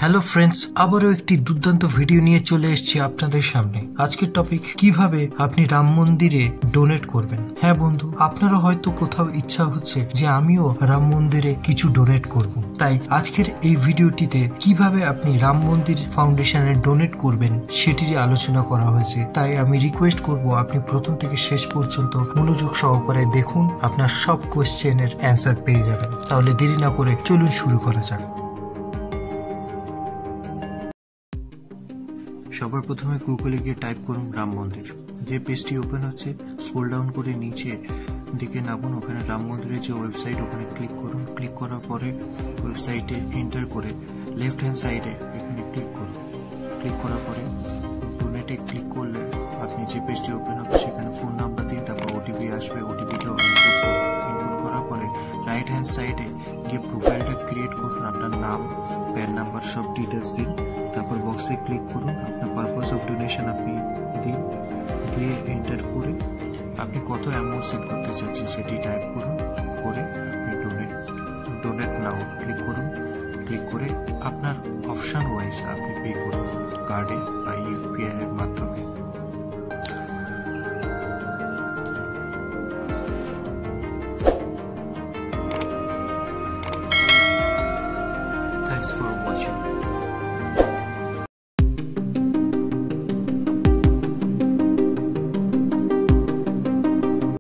Hello friends, আবারও একটি দুর্দান্ত ভিডিও নিয়ে চলে এসেছি আপনাদের সামনে। আজকের টপিক কিভাবে আপনি রাম মন্দিরে ডোনেট করবেন। হ্যাঁ বন্ধু, আপনারও হয়তো কোথাও ইচ্ছা হচ্ছে যে আমিও রাম মন্দিরে কিছু ডোনেট করব। তাই আজকের এই ভিডিওটিতে কিভাবে আপনি রাম মন্দির ফাউন্ডেশনে ডোনেট করবেন সেটিরই আলোচনা করা হয়েছে। তাই আমি রিকোয়েস্ট করব আপনি প্রথম থেকে শেষ পর্যন্ত মনোযোগ সহকারে দেখুন, আপনার সব কোয়েশ্চেনের অ্যান্সার পেয়ে যাবেন। তাহলে দেরি না করে চলুন শুরু করা যাক। সবার প্রথমে গুগলে গিয়ে টাইপ করুন রাম মন্দির। যে পেজটি ওপেন হচ্ছে স্ক্রল ডাউন করে নিচে দিকে নামুন, ওখানে রাম মন্দিরের যে ওয়েবসাইট ওখানে ক্লিক করুন। ক্লিক করার পরে ওয়েবসাইটে এন্টার করে লেফট হ্যান্ড সাইডে এখানে ক্লিক করুন। ক্লিক করার পরে ডোনেটে ক্লিক করলে আপনি যে পেজটি ওপেন হবে সেখানে ফোন নাম্বার দিন, তারপর ওটিপি আসবে, ওটিপিটাও ইনপুট করুন। ইনপুট করার পরে রাইট হ্যান্ড সাইডে গিয়ে প্রোফাইলটা ক্রিয়েট করুন, আপনার নাম, প্যান নাম্বার সব ডিটেলস দিন। তারপর বক্সে ক্লিক করুন, আপনার পারপাস অফ ডোনেশন আপনি দিন, দিয়ে এন্টার করে আপনি কত অ্যামাউন্ট সেন্ড করতে চাচ্ছেন সেটি টাইপ করুন। করে আপনি ডোনেট নাও ক্লিক করুন। ক্লিক করে আপনার অপশন ওয়াইজ আপনি পে করুন, কার্ডে বা ইউপিআই এর মাধ্যমে। Thanks for watching.